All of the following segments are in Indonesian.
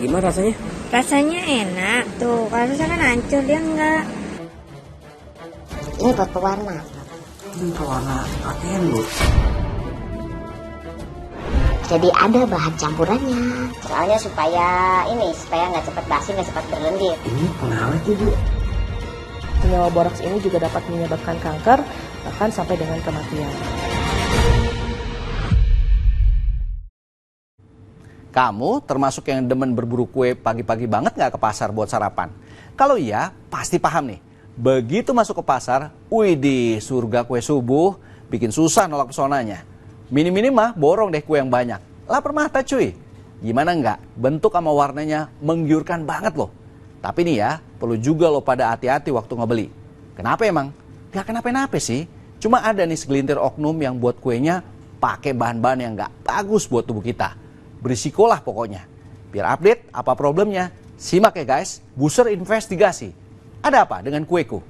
Gimana rasanya? Rasanya enak tuh, kalau saya kan hancur dia enggak. Ini buat pewarna. Ini pewarna pakaian loh. Jadi ada bahan campurannya. Soalnya supaya nggak cepat basi, nggak cepat berlendir. Ini pengawet tuh, Bu. Senyawa boraks ini juga dapat menyebabkan kanker, bahkan sampai dengan kematian. Kamu termasuk yang demen berburu kue pagi-pagi banget nggak ke pasar buat sarapan? Kalau iya, pasti paham nih. Begitu masuk ke pasar, widih, surga kue subuh, bikin susah nolak pesonanya. Minim-minim mah borong deh kue yang banyak. Lapar mata cuy. Gimana nggak? Bentuk sama warnanya menggiurkan banget loh. Tapi nih ya, perlu juga lo pada hati-hati waktu ngebeli. Kenapa emang? Gak kenapa-napa sih. Cuma ada nih segelintir oknum yang buat kuenya pakai bahan-bahan yang nggak bagus buat tubuh kita. Berisikolah pokoknya. Biar update apa problemnya, simak ya guys, Buser Investigasi. Ada apa dengan kueku?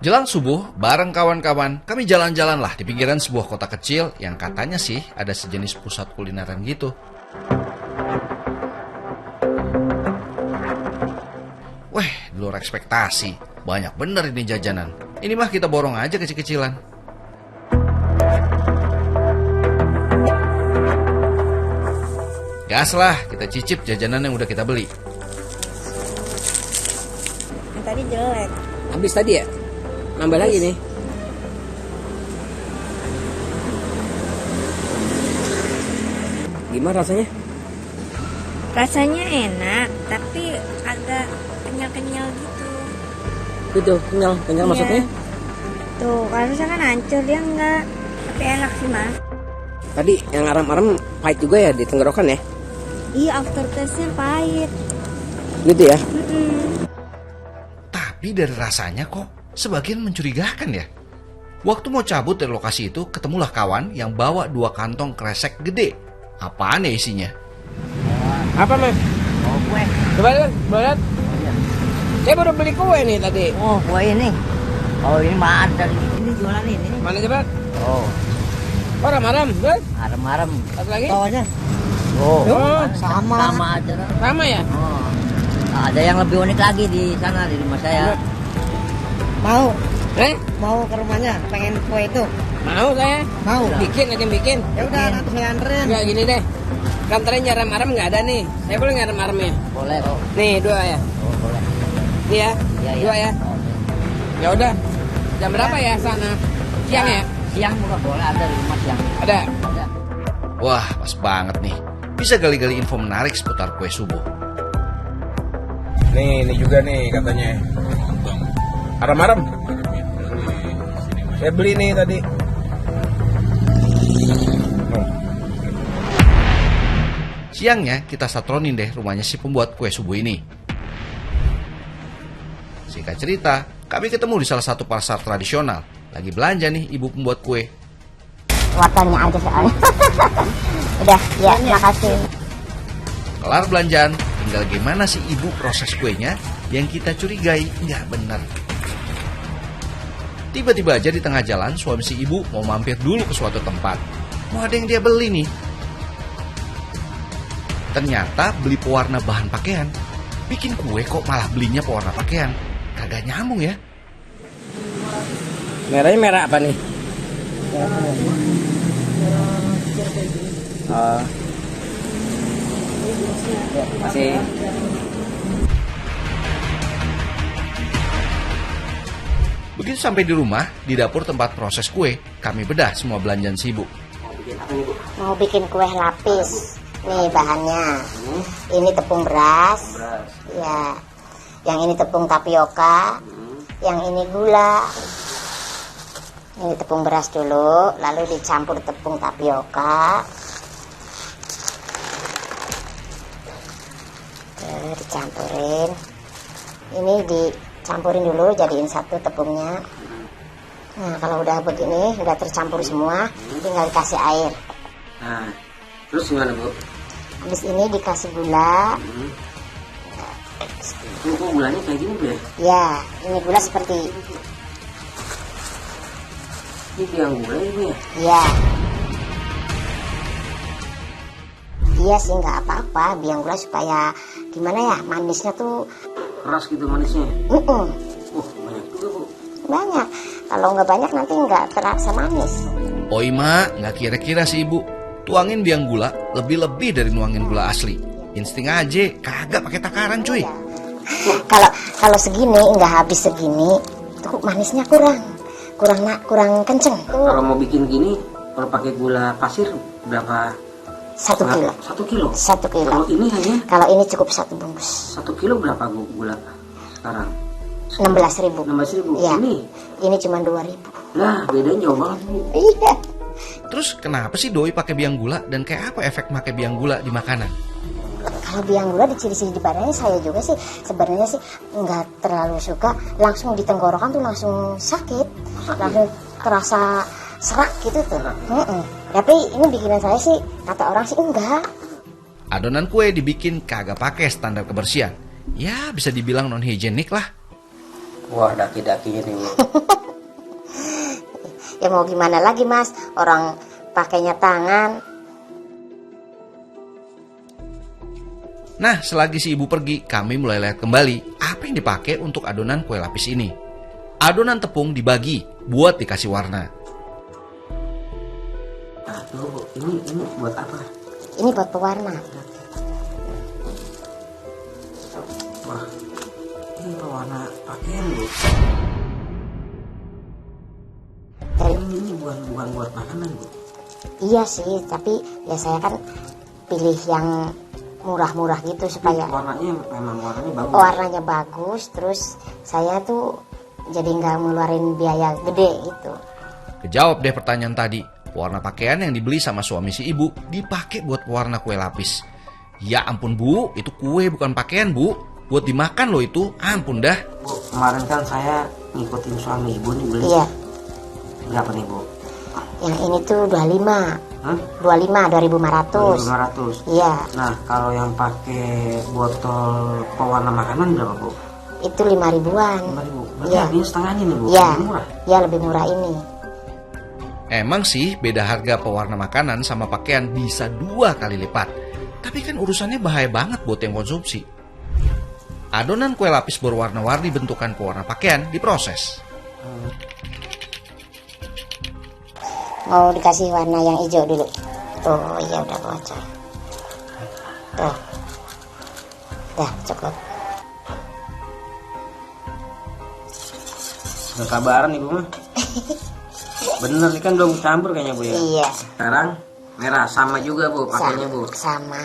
Jelang subuh, bareng kawan-kawan, kami jalan-jalan lah di pinggiran sebuah kota kecil yang katanya sih ada sejenis pusat kulineran gitu. Weh, di luar ekspektasi. Banyak bener ini jajanan. Ini mah kita borong aja kecil-kecilan. Gas lah, kita cicip jajanan yang udah kita beli. Yang tadi jelek. Habis tadi ya? Nambah lagi nih. Gimana rasanya? Rasanya enak, tapi agak kenyal-kenyal gitu. Itu kenyal Iya. maksudnya? Tuh, kalau saya kan hancur dia enggak. Tapi enak sih mas. Tadi yang aram-aram pahit juga ya di tenggorokan ya? Iya, aftertaste-nya pahit. Gitu ya? Tapi dari rasanya kok sebagian mencurigakan ya. Waktu mau cabut dari lokasi itu, ketemulah kawan yang bawa 2 kantong kresek gede. Apaan ya isinya? Apa mas? Oh, kue. Coba lihat, lihat. Saya baru beli kue nih tadi. Oh, kue ini. Oh, ini mah ada ini jualan ini. Mana coba? Oh, Oh, aram-aram, lihat. arem-arem. Satu lagi? Bawahnya. Oh, Oh, sama aja. sama ya? Oh. Ada yang lebih unik lagi di sana di rumah saya. Mau Mau ke rumahnya, pengen kue itu. Mau saya? Mau. Bikin, aja bikin. Ya udah, nanti saya anterin. Enggak gini deh. Kantornya aram-aram nggak ada nih. Saya boleh nggak aram-aramnya? Boleh kok. Nih 2 ya. Oh, boleh. Nih ya. Iya, 2 ya. Oh, Ya udah. Jam berapa ya sana? Siang ya? siang juga boleh, ada di rumah siang. Ada. Ada. Wah, pas banget nih. Bisa gali-gali info menarik seputar kue subuh. Nih, ini juga nih katanya. Aram-aram. Saya beli nih tadi. Siangnya kita satronin deh rumahnya si pembuat kue subuh ini. Singkat cerita, kami ketemu di salah satu pasar tradisional. Lagi belanja nih ibu pembuat kue. Wortelnya aja soalnya. Udah, ya, makasih. Kelar belanjaan, tinggal gimana sih ibu proses kuenya yang kita curigai nggak bener. Tiba-tiba aja di tengah jalan suami si ibu mau mampir dulu ke suatu tempat. Mau ada yang dia beli nih. Ternyata beli pewarna bahan pakaian. Bikin kue kok malah belinya pewarna pakaian. Kagak nyambung ya. Merahnya merah apa nih? Masih. Begitu sampai di rumah, di dapur tempat proses kue, kami bedah semua belanjaan si ibu. Mau bikin kue lapis. Nih bahannya. Ini tepung beras. Ya. Yang ini tepung tapioka. Yang ini gula. Ini tepung beras dulu, lalu dicampur tepung tapioka. Dicampurin. Ini dicampurin dulu, jadiin satu tepungnya. Nah, kalau udah begini, udah tercampur semua, tinggal dikasih air. Nah, terus gimana, Bu? Habis ini dikasih gula. Ini kok gulanya kayak gini, Bu ya? Ya, ini gula seperti Ini biang gula ini ya? ya. Iya sih nggak apa-apa, biang gula supaya gimana ya, manisnya tuh Keras gitu manisnya. Banyak juga Bu. banyak. Kalau nggak banyak nanti nggak terasa manis. Oi mak, nggak kira-kira sih ibu. Tuangin biang gula lebih-lebih dari nuangin gula asli. Insting aja, kagak pakai takaran cuy. Kalau segini nggak habis segini, tuh manisnya kurang kenceng. Kalau mau bikin gini, kalau pakai gula pasir berapa? 1 kilo. 1 kilo. 1 kilo. Kalau ini hanya Kalau ini cukup 1 bungkus. 1 kilo berapa Bu gula sekarang? 16.000. 16.000. Iya. Ini cuma 2.000. Nah, bedanya jauh banget Bu. Iya. Terus kenapa sih doi pakai biang gula dan kayak apa efek pakai biang gula di makanan? Kalau biang gula di ciri-ciri di badannya, saya juga sih sebenarnya sih nggak terlalu suka. Langsung di tenggorokan tuh langsung sakit, langsung terasa serak gitu tuh. Tapi ini bikinan saya sih, kata orang sih enggak. Adonan kue dibikin kagak pakai standar kebersihan. Ya bisa dibilang non higienik lah. Wah, daki-dakinya nih Bu. Ya mau gimana lagi mas, orang pakainya tangan. Nah, selagi si ibu pergi, kami mulai lihat kembali apa yang dipakai untuk adonan kue lapis ini. Adonan tepung dibagi buat dikasih warna. Nah, tuh Bu, ini buat apa? Ini buat pewarna. Wah, ini pewarna pakaian Bu. Ini bukan buat makanan Bu. Iya sih, tapi ya saya kan pilih yang murah-murah gitu supaya Warnanya memang bagus. warnanya bagus. Terus saya tuh jadi nggak ngeluarin biaya gede gitu. Kejawab deh pertanyaan tadi. Warna pakaian yang dibeli sama suami si ibu dipakai buat warna kue lapis. Ya ampun Bu, itu kue bukan pakaian Bu. Buat dimakan loh itu, ampun dah. Bu, kemarin kan saya ngikutin suami ibu nih beli. Iya, Berapa nih Bu? yang ini tuh 25. Hah? 25, 2.500. 500. Iya, Nah, kalau yang pakai botol pewarna makanan berapa Bu? itu 5.000-an. 5.000. Berarti Iya. harganya setengahnya nih Bu. Iya, Lebih murah. ya lebih murah ini. Emang sih beda harga pewarna makanan sama pakaian bisa 2 kali lipat. Tapi kan urusannya bahaya banget buat yang konsumsi. Adonan kue lapis berwarna-warni bentukan pewarna pakaian diproses. Mau dikasih warna yang hijau dulu. Tuh, iya udah bocor. Tuh. Dah, cukup. Gak kabaran nih Bu mah. Bener nih kan belum campur kayaknya Bu ya. Iya. Sekarang merah sama juga Bu pakainya Bu. Sama.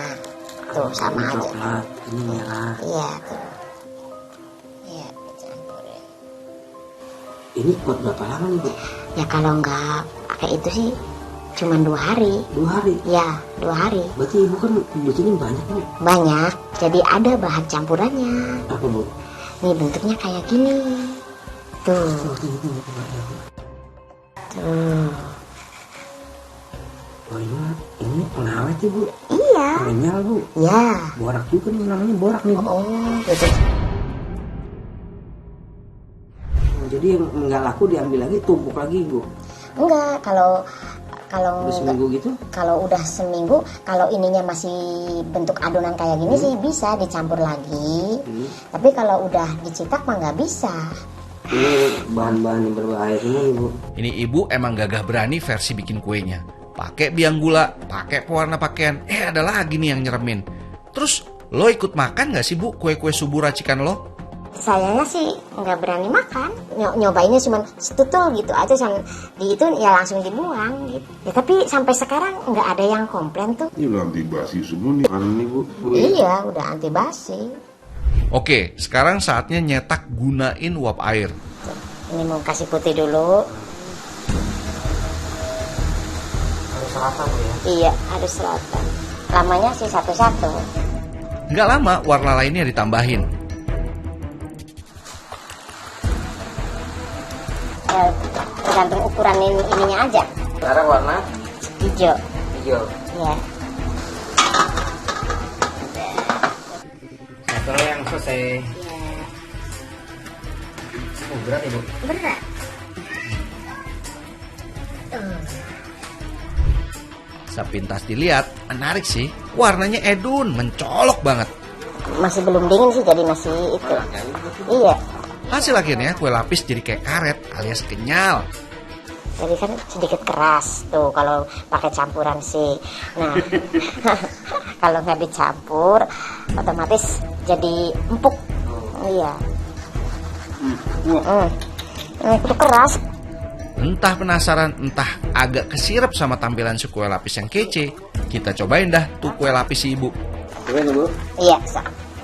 Tuh, sama Ini aja. coklat, ini merah. Iya, tuh. Iya, dicampurin. Ini buat berapa lama nih Bu? Ya kalau nggak pakai itu sih cuma 2 hari. 2 hari. Ya, 2 hari. Berarti Ibu kan bikinnya banyak nih. Banyak. Jadi ada bahan campurannya. Apa Bu? Nih bentuknya kayak gini. Tuh. Tuh. Oh ini pengawet ya Bu? Iya. Kenyal Bu? Ya. Borak juga nih namanya borak nih Bu. Oh, gitu. Jadi yang nggak laku diambil lagi tumpuk lagi Bu. Enggak, kalau Udah seminggu gitu? kalau udah seminggu, kalau ininya masih bentuk adonan kayak gini sih bisa dicampur lagi. Tapi kalau udah dicitak mah nggak bisa. Ini bahan-bahan yang berbahaya semua nih Bu. Ini ibu emang gagah berani versi bikin kuenya. Pakai biang gula, pakai pewarna pakaian, ada lagi nih yang nyeremin. Terus lo ikut makan gak sih Bu kue-kue subuh racikan lo? Sayanya sih nggak berani makan. Nyobainnya cuma setutul gitu aja, di itu ya langsung dibuang gitu. Ya tapi sampai sekarang nggak ada yang komplain tuh. Ini udah anti basi semua nih. Mana nih Bu? Iya, udah anti basi. Oke, sekarang saatnya nyetak gunain uap air. Ini mau kasih putih dulu. Harus rata Bu ya. Iya, harus selatan. Lamanya sih satu-satu. Nggak lama warna lainnya ditambahin. Ya, tergantung ukuran ininya aja. Sekarang warna Hijau. hijau. Ya. Satu yang selesai. Oh, berat ya Bu? Berat. Sepintas dilihat, menarik sih. Warnanya edun, mencolok banget. Masih belum dingin sih, jadi masih itu. Iya. Hasil akhirnya kue lapis jadi kayak karet alias kenyal. Jadi kan sedikit keras tuh kalau pakai campuran sih. Nah, kalau nggak dicampur, otomatis jadi empuk. Iya. Itu keras. Entah penasaran, entah agak kesirep sama tampilan si kue lapis yang kece. Kita cobain dah tuh kue lapis si ibu. Cobain Bu. Iya.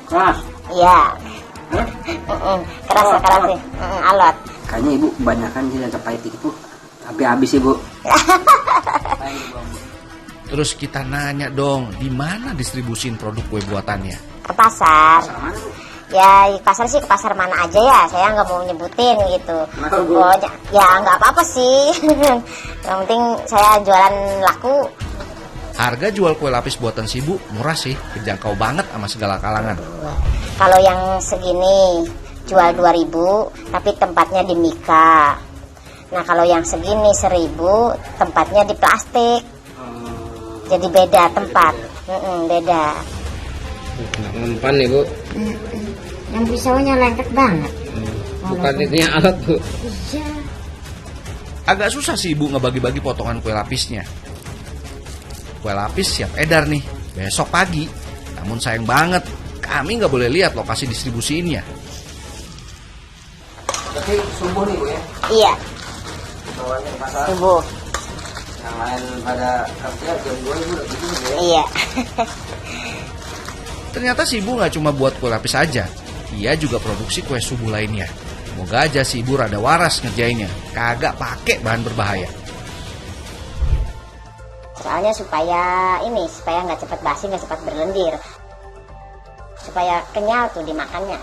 Keras. Iya. Keras sih. Alot. Kayaknya Ibu kebanyakan sih yang pahit itu. Tapi habis Ibu. Terus kita nanya dong, di mana distribusin produk kue buatannya? Ke pasar. Ya pasar sih, ke pasar mana aja ya, saya nggak mau nyebutin gitu. Pokoknya ya nggak apa-apa sih. Yang penting saya jualan laku. Harga jual kue lapis buatan si ibu murah sih, terjangkau banget sama segala kalangan. Kalau yang segini jual 2.000, tapi tempatnya di Mika. Nah kalau yang segini 1.000, tempatnya di plastik. Jadi beda tempat. Beda. Mempan nih Bu. Yang pisaunya lengket banget. Bukan itunya alat Bu. Iya. Agak susah sih ibu ngebagi-bagi potongan kue lapisnya. Kue lapis siap edar nih besok pagi. Namun sayang banget, kami nggak boleh lihat lokasi distribusiinnya. Tapi subuh nih Bu ya. Iya. Bawanya ke pasar. Subuh. Yang lain pada kerja jam 2 Ibu udah gitu ya. Iya. Ternyata si ibu nggak cuma buat kue lapis aja, ia juga produksi kue subuh lainnya. Moga aja si ibu rada waras ngerjainnya, kagak pakai bahan berbahaya. Soalnya supaya nggak cepat basi, nggak cepat berlendir, supaya kenyal tuh dimakannya.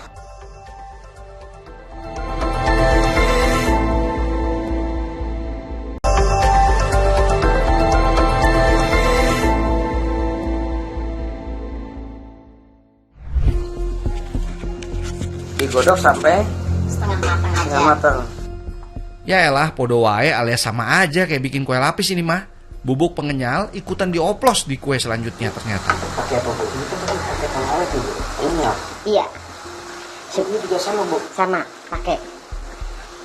Digodok sampai Setengah matang aja. setengah matang. Ya elah, podo wae alias sama aja kayak bikin kue lapis ini mah. Bubuk pengenyal ikutan dioplos di kue selanjutnya ternyata. Pakai apa Bu? Ini kan pakai pengawet Bu. Ini ya. Iya, Ini juga sama Bu. sama pakai.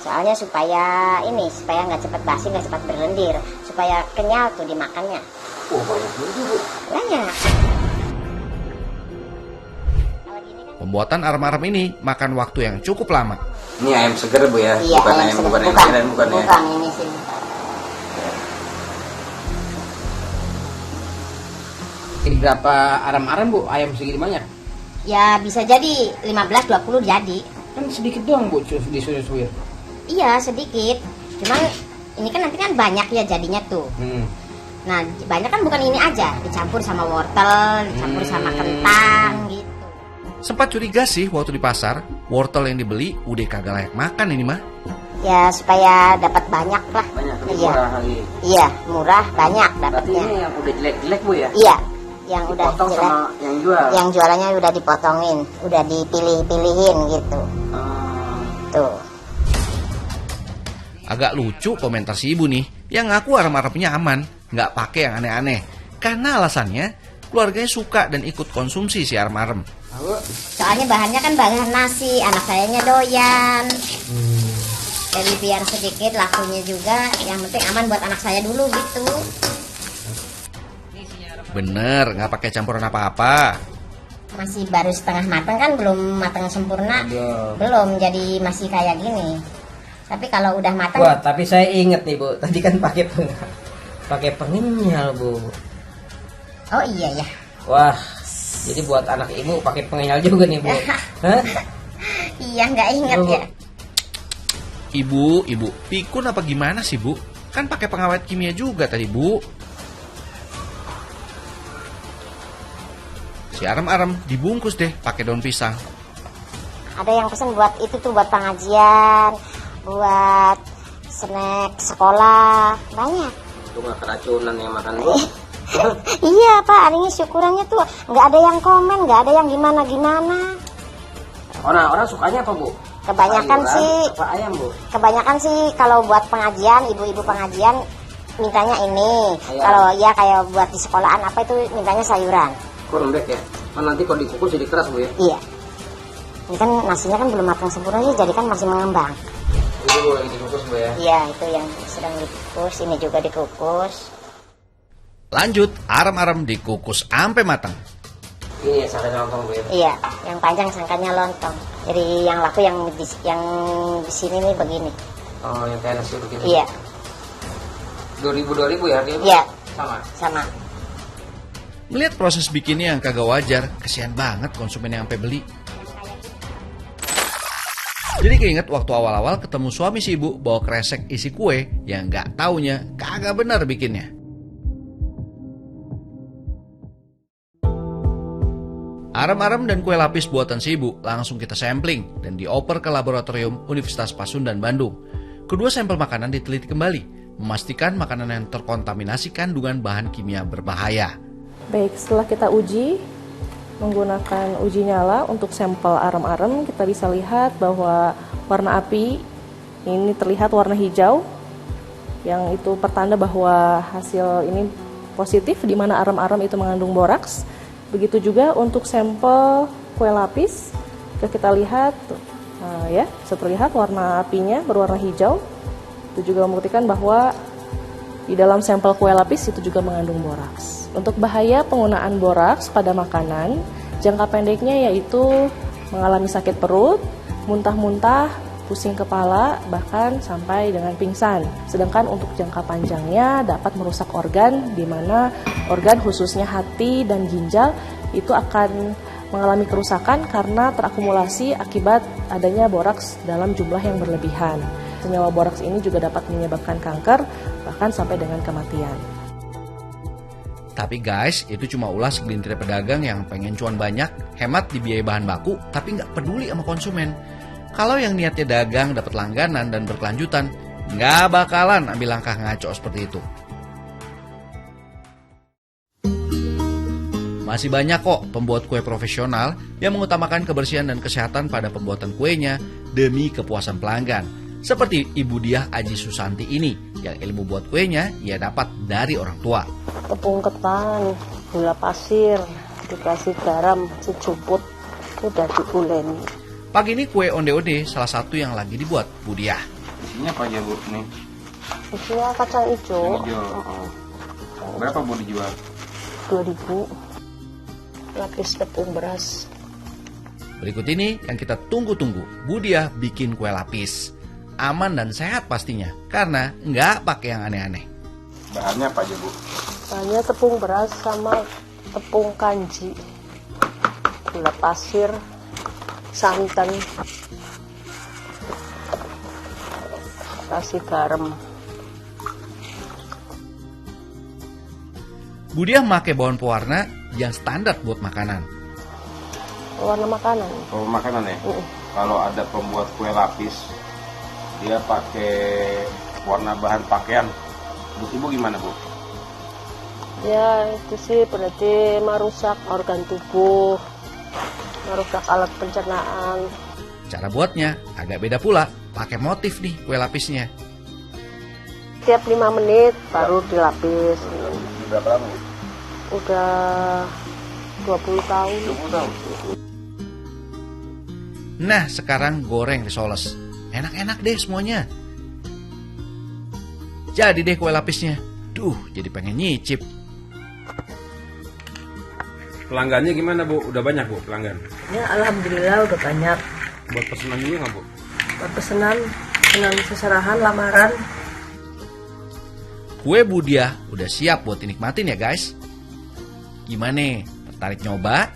Soalnya supaya nggak cepat basi, nggak cepat berlendir, supaya kenyal tuh dimakannya. Oh banyak juga Bu. Banyak. Pembuatan arem-arem ini makan waktu yang cukup lama. Ini ayam seger Bu ya. Iya, Bukan ayam ayam seger. bukan ayam Bukan. tiren bukan ya. Bukan ini sih. Ini berapa aram-aram Bu? Ayam segini banyak? Ya bisa jadi 15-20 jadi. Kan sedikit doang Bu disuir-suir. Iya sedikit. Cuman ini kan nanti kan banyak ya jadinya tuh. Nah banyak kan bukan ini aja, dicampur sama wortel, dicampur sama kentang gitu. Sempat curiga sih waktu di pasar, wortel yang dibeli udah kagak layak makan ini mah. Ya supaya dapat banyak lah. Banyak ini Iya. murah lagi. Iya murah banyak Berarti dapatnya. ini yang udah jelek-jelek Bu ya. Iya yang udah Potong jelek. sama yang jual. Yang jualannya udah dipotongin, udah dipilih-pilihin gitu. Tuh. Agak lucu komentar si ibu nih, yang ngaku arem-aremnya aman, nggak pakai yang aneh-aneh. Karena alasannya, keluarganya suka dan ikut konsumsi si arem-arem. Soalnya bahannya kan bahan nasi, anak sayanya doyan. Jadi biar sedikit lakunya juga, yang penting aman buat anak saya dulu gitu. Bener, nggak pakai campuran apa-apa. Masih baru setengah matang kan, belum matang sempurna. Belum, jadi masih kayak gini. Tapi kalau udah matang, Wah, tapi saya inget nih Bu, tadi kan pakai pengenyal Bu. oh iya ya. Wah, jadi buat anak ibu pakai pengenyal juga nih Bu. Hah? Iya nggak inget Oh. ya. Ibu, pikun apa gimana sih Bu? Kan pakai pengawet kimia juga tadi Bu. Si arem-arem dibungkus deh pakai daun pisang. Ada yang pesen buat itu tuh, buat pengajian, buat snack sekolah, banyak. Itu nggak keracunan yang makan Bu. Iya Pak, ini syukurannya tuh nggak ada yang komen, nggak ada yang gimana-gimana. Orang sukanya apa Bu? Kebanyakan Sayuran sih, apa ayam Bu? kebanyakan sih kalau buat pengajian, ibu-ibu pengajian mintanya ini. Kalau ya kayak buat di sekolahan apa itu mintanya sayuran. Kok lembek ya? Kan nanti kalau dikukus jadi keras, Bu ya? Iya. Ini kan nasinya kan belum matang sempurna ya, jadi kan masih mengembang. Itu Bu yang dikukus, Bu ya? Iya, itu yang sedang dikukus, ini juga dikukus. Lanjut, arem-arem dikukus sampai matang. Ini ya sangkanya lontong, Bu ya? Iya, yang panjang sangkanya lontong. Jadi yang laku yang di sini nih begini. Oh, yang kayak nasi begitu? Iya. 2000 ya harganya? Iya. Sama. Melihat proses bikinnya yang kagak wajar, kesian banget konsumen yang sampai beli. Jadi keinget waktu awal-awal ketemu suami si ibu bawa kresek isi kue yang nggak taunya kagak benar bikinnya. Arem-arem dan kue lapis buatan si ibu langsung kita sampling dan dioper ke laboratorium Universitas Pasundan Bandung. Kedua sampel makanan diteliti kembali, memastikan makanan yang terkontaminasi kandungan bahan kimia berbahaya. Baik, setelah kita uji menggunakan uji nyala untuk sampel arem-arem, kita bisa lihat bahwa warna api ini terlihat warna hijau, yang itu pertanda bahwa hasil ini positif, di mana arem-arem itu mengandung boraks. Begitu juga untuk sampel kue lapis, kita lihat ya, bisa terlihat warna apinya berwarna hijau. Itu juga membuktikan bahwa di dalam sampel kue lapis itu juga mengandung boraks. Untuk bahaya penggunaan boraks pada makanan, jangka pendeknya yaitu mengalami sakit perut, muntah-muntah, pusing kepala, bahkan sampai dengan pingsan. Sedangkan untuk jangka panjangnya dapat merusak organ, di mana organ khususnya hati dan ginjal itu akan mengalami kerusakan karena terakumulasi akibat adanya boraks dalam jumlah yang berlebihan. Senyawa boraks ini juga dapat menyebabkan kanker, bahkan sampai dengan kematian. Tapi guys, itu cuma ulah segelintir pedagang yang pengen cuan banyak, hemat di biaya bahan baku, tapi nggak peduli sama konsumen. Kalau yang niatnya dagang dapat langganan dan berkelanjutan, nggak bakalan ambil langkah ngaco seperti itu. Masih banyak kok pembuat kue profesional yang mengutamakan kebersihan dan kesehatan pada pembuatan kuenya demi kepuasan pelanggan. Seperti Ibu Diah Aji Susanti ini, yang ilmu buat kuenya ia dapat dari orang tua. Tepung ketan, gula pasir, dikasih garam secuput, udah diuleni. Pagi ini kue onde-onde salah satu yang lagi dibuat Bu Diah. Isinya apa aja, Bu? Nih. Isinya kacang hijau. Berapa, Bu, dijual? 2.000. Lapis tepung beras. Berikut ini yang kita tunggu-tunggu, Bu Diah bikin kue lapis. Aman dan sehat pastinya, karena nggak pakai yang aneh-aneh. Bahannya apa aja, Bu? Bahannya tepung beras sama tepung kanji, gula pasir, santan, kasih garam. Bu Diah pakai bawang pewarna yang standar buat makanan. Warna makanan. Oh, makanan ya? Kalau ada pembuat kue lapis, dia pakai warna bahan pakaian. Menurut Ibu gimana, Bu? Ya, itu sih berarti merusak organ tubuh, merusak alat pencernaan. Cara buatnya agak beda pula, pakai motif nih kue lapisnya. Tiap 5 menit baru dilapis. Berapa lama, Bu? Udah 20 tahun. 20 tahun? Nah, sekarang goreng risoles. Enak-enak deh semuanya. Jadi deh kue lapisnya. Duh, jadi pengen nyicip. Pelanggannya gimana, Bu? Udah banyak, Bu, pelanggan? Ya alhamdulillah udah banyak. Buat pesanan juga nggak, Bu? Buat pesanan seserahan, lamaran. Kue Bu Diah udah siap buat dinikmatin ya guys. Gimana? Tertarik nyoba?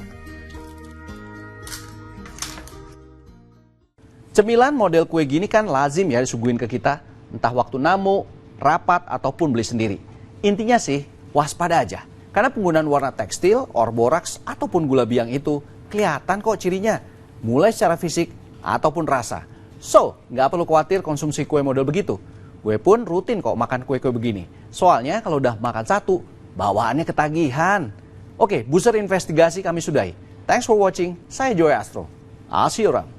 Cemilan model kue gini kan lazim ya disuguhin ke kita. Entah waktu namu, rapat, ataupun beli sendiri. Intinya sih, waspada aja. Karena penggunaan warna tekstil, or boraks, ataupun gula biang itu kelihatan kok cirinya. Mulai secara fisik ataupun rasa. So, nggak perlu khawatir konsumsi kue model begitu. Gue pun rutin kok makan kue-kue begini. Soalnya kalau udah makan satu, bawaannya ketagihan. Oke, booster investigasi kami sudahi. Thanks for watching. Saya Joy Astro. I'll see you around.